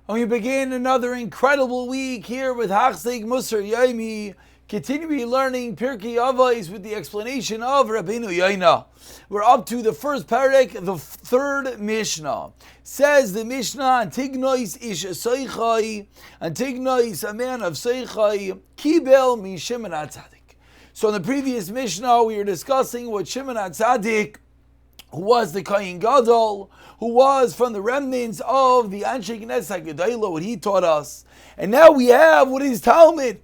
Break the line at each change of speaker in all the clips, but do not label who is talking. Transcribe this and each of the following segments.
And we begin another incredible week here with Hachzek Musar Yomi, continuing learning Pirkei Avos with the explanation of Rabbeinu Yoina. We're up to the first Perek, the third Mishna. Says the Mishna, Antignois ish Seichai, Antignois a man of Seichai, Kibel mi Shimon HaTzadik. So in the previous Mishnah, we were discussing what Shimon HaTzadik, who was the Kohen Gadol, who was from the remnants of the Anshe Knesset HaGedolah, what he taught us. And now we have what his Talmud,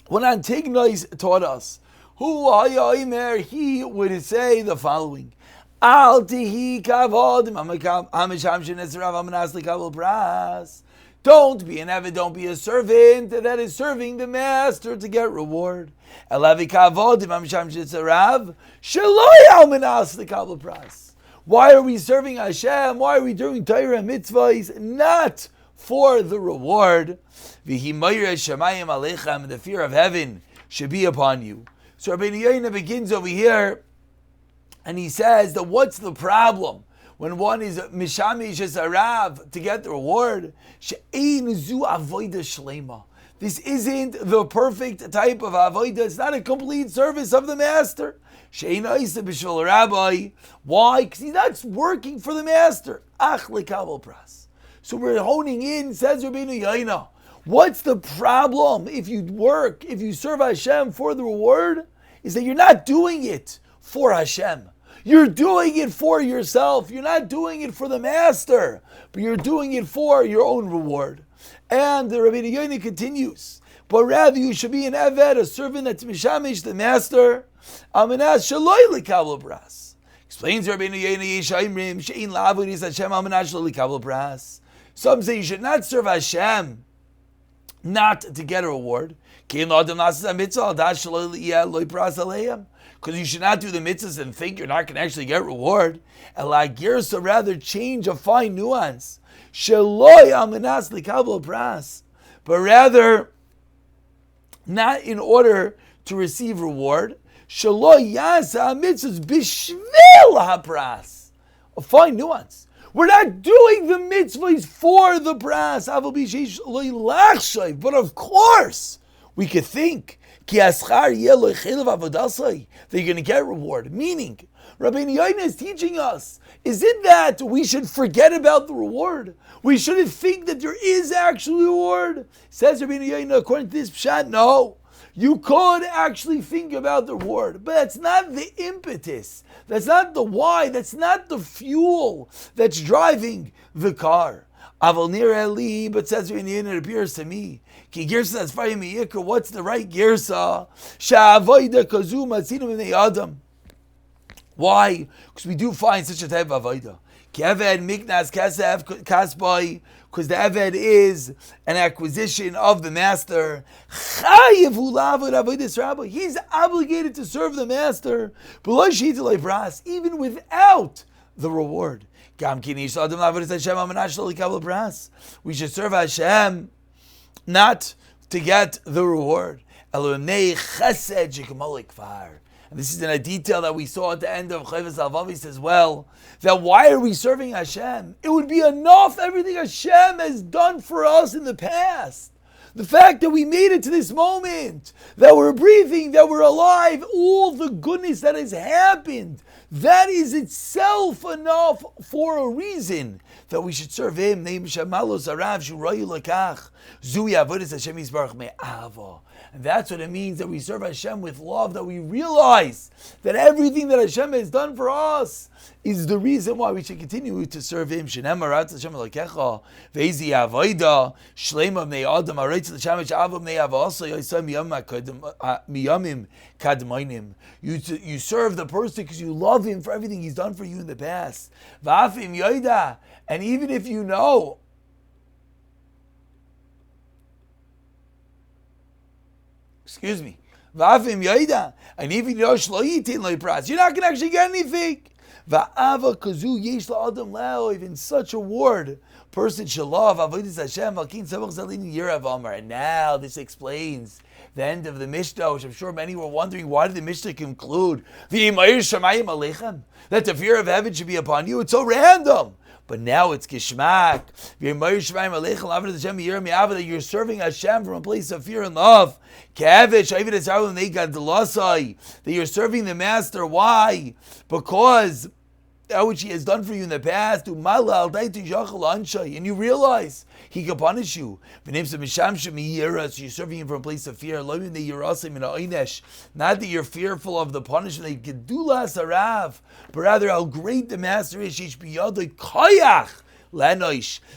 what Antignois taught us. He would say the following: Al tihi kavod amisham shenetzarav amanas likabel pras. Don't be an avid, don't be a servant that is serving the master to get reward. Elavi kavod amisham shenetzarav sheloi amanas likabel pras. Why are we serving Hashem? Why are we doing Torah and mitzvahs? Not for the reward. V'hi mayre shemayim aleichem, the fear of heaven should be upon you. So Rabbeinu Yoina begins over here, and he says that what's the problem when one is mishamish as a rav to get the reward? She'ein zu avoida shlema. This isn't the perfect type of avoida. It's not a complete service of the master. She'ein oisa b'shul rabbi. Why? Because he's not working for the master. Ach lekabel pras. So we're honing in, says Rabbeinu Yoina. What's the problem if you work, if you serve Hashem for the reward? Is that you're not doing it for Hashem. You're doing it for yourself. You're not doing it for the master, but you're doing it for your own reward. And the Rabbeinu Yoina continues, but rather you should be an eved, a servant that's mishamish the master. Amenas shaloi likabel pras. Explains Rabbeinu Yoina, Yeshayimrim she'in la'avodas Hashem amenas shaloi likabel pras. Some say you should not serve Hashem not to get a reward. Because you should not do the mitzvahs and think you're not going to actually get reward. So rather change a fine nuance. But rather, not in order to receive reward. A fine nuance. We're not doing the mitzvahs for the pras. But of course, we could think that you're going to get reward. Meaning, Rabbeinu Yoina is teaching us, is it that we should forget about the reward? We shouldn't think that there is actually reward? Says Rabbeinu Yoina, according to this pshat, no. You could actually think about the reward, but that's not the impetus. That's not the why. That's not the fuel that's driving the car. Aval nir eli, but says it appears to me. Ki girsa as far yikra. What's the right girsa? Sha'avoida kazu matzinu b'nei adam. Why? Because we do find such a type of avoida. Ki eved miknas kasef kasboi. Because the Eved is an acquisition of the master. He's obligated to serve the master, even without the reward. We should serve Hashem not to get the reward. And this is in a detail that we saw at the end of Chovos HaLevavos as well, that why are we serving Hashem? It would be enough everything Hashem has done for us in the past. The fact that we made it to this moment, that we're breathing, that we're alive, all the goodness that has happened, that is itself enough for a reason that we should serve Him. And that's what it means that we serve Hashem with love, that we realize that everything that Hashem has done for us is the reason why we should continue to serve Him. You serve the person because you love him for everything he's done for you in the past. And even if you know, excuse me, and even you're not going to actually get anything. In such a reward, person should love avodas Hashem Valkin Tzavach Zalin Yirav Amar. And now this explains the end of the Mishnah, which I'm sure many were wondering, why did the Mishnah conclude V'yimayir Shamayim Aleichem, that the fear of heaven should be upon you? It's so random. But now it's Gishmak. That you're serving Hashem from a place of fear and love. That you're serving the Master. Why? Because that which He has done for you in the past, and you realize He can punish you. So you're serving Him from a place of fear. Not that you're fearful of the punishment that but rather how great the Master is. That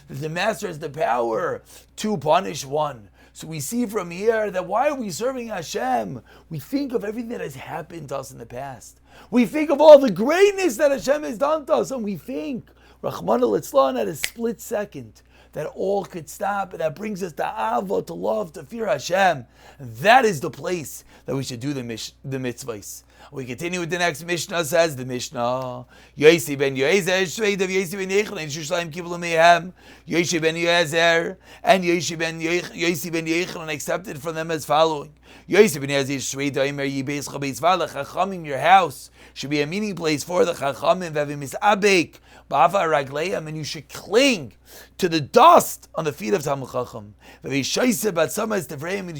the Master has the power to punish one. So we see from here that why are we serving Hashem? We think of everything that has happened to us in the past. We think of all the greatness that Hashem has done to us, and we think, Rahman al-Islam, at a split second, that all could stop, and that brings us to Ava, to love, to fear Hashem. And that is the place that we should do the mitzvahs. We continue with the next Mishnah. Says the Mishnah, Yosi ben Yoezer, Shveid of Yosi ben Yechon, and Shushalayim Kibul Mehem, Yosi ben Yoezer, and Yosi ben Yechon accepted from them as following. Yosi ben Yoezer, Shveid Aimer Yibeis Chabeis Vala, Chachamim, your house should be a meeting place for the Chachamim, Vavim Abek, Ba'ava Ragleim, and you should cling to the dust on the feet of Talmid Chacham. And you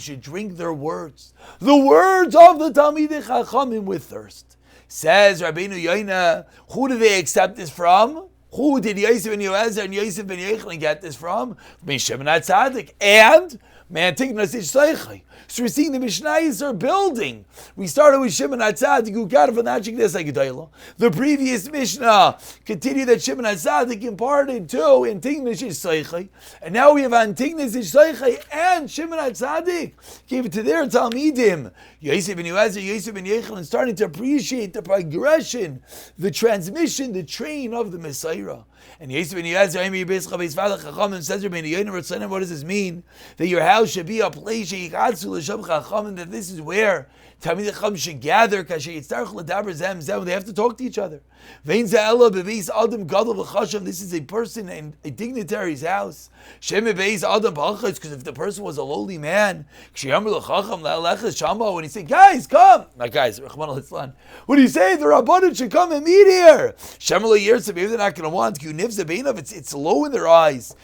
should drink their words, the words of the Talmidei Chachamim, with thirst. Says Rabbeinu Yoina, who do they accept this from? Who did Yosef ben Yoezer and Yosef ben Yechon get this from? From Shimon HaTzadik and Mantignas Ishtoichai. So we're seeing the Mishnayos are building. We started with Shimon HaTzadik, who got it from the The previous Mishnah continued that Shimon HaTzadik imparted to Antignas Ishtoichai. And now we have Antignas Ishtoichai and Shimon HaTzadik gave it to their Talmidim. Yosef ben Yoezer, Yosef ben Yechon, and starting to appreciate the progression, the transmission, the train of the Messiah. And Yosef ben Yoezer, says Rabbeinu Yoina, what does this mean? That your house should be a place that this is where Talmidei Chacham should gather, when they have to talk to each other. This is a person in a dignitary's house. Because if the person was a lowly man, when he said, guys, come, not guys, when he say the Rabbanan should come and meet here, maybe they're not going to want, it's low in their eyes.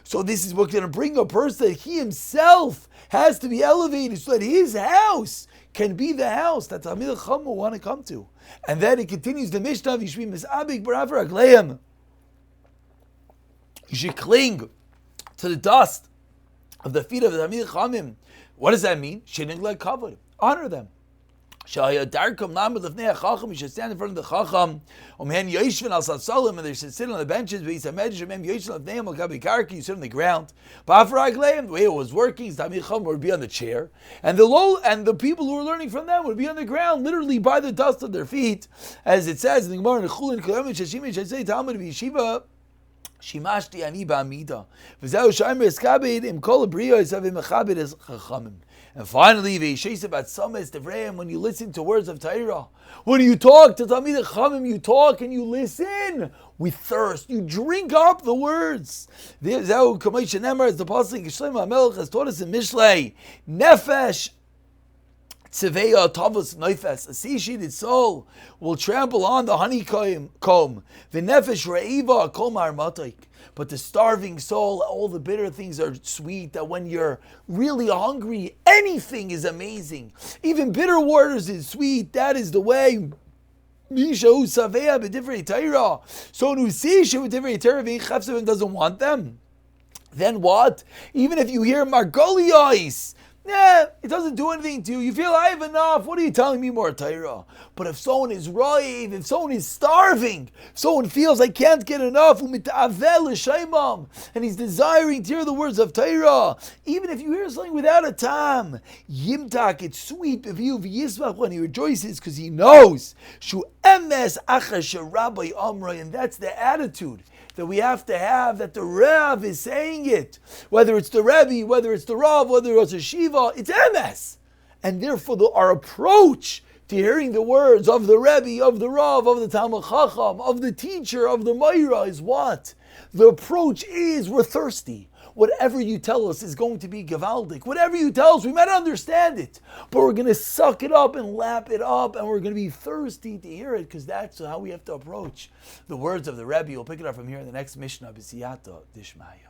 So this is what's going to bring a person that he himself has to be elevated so that his house can be the house that Talmidei Chacham will want to come to. And then it continues the Mishnah of Yishvi Misabik Barav Ragleim. You should cling to the dust of the feet of the Talmidei Chachamim. What does that mean? Shinigla Kavod. Honor them. You should stand in front of the Chacham, and they should sit on the benches. You sit on the ground. The way it was working, Talmidei Chacham would be on the chair, and the people who were learning from them would be on the ground, literally by the dust of their feet, as it says in the Gemara in Chulin Yeshiva. Shimashti ani ba'amida. V'zeu shaymer eskabed im kol briyos avim mechabed es chachamim. And finally, v'yishes about sames devrayim, when you listen to words of Torah, when you talk to Talmidei Chachamim, you talk and you listen with thirst. You drink up the words. V'zeu kamei shenemar, as the pasuk Shlomo HaMelech has taught us in Mishlei, nefesh Tzeveya Tavos Neifes, a satiated soul will trample on the honeycomb. The nefesh reiva kol marmataik. But the starving soul, all the bitter things are sweet. That when you're really hungry, anything is amazing. Even bitter waters is sweet. That is the way. Misha who saveya b'divrei Torah. So who sees b'divrei Torah v'chafsevim doesn't want them. Then what? Even if you hear margolios, it doesn't do anything to you. You feel I have enough. What are you telling me more Torah? But if someone is raiv, if someone is starving, if someone feels I can't get enough, and he's desiring to hear the words of Torah, even if you hear something without a tam, yimtak, it's sweet of you, when he rejoices because he knows, shu emes achas rabbi amray, and that's the attitude that we have to have, that the Rav is saying it. Whether it's the Rebbe, whether it's the Rav, whether it's a Shiva, it's emes. And therefore our approach to hearing the words of the Rebbe, of the Rav, of the Talmud Chacham, of the teacher, of the Meira is what? The approach is we're thirsty. Whatever you tell us is going to be gavaldic. Whatever you tell us, we might understand it, but we're going to suck it up and lap it up, and we're going to be thirsty to hear it, because that's how we have to approach the words of the Rebbe. We'll pick it up from here in the next Mishna. B'siyata Dishmaya.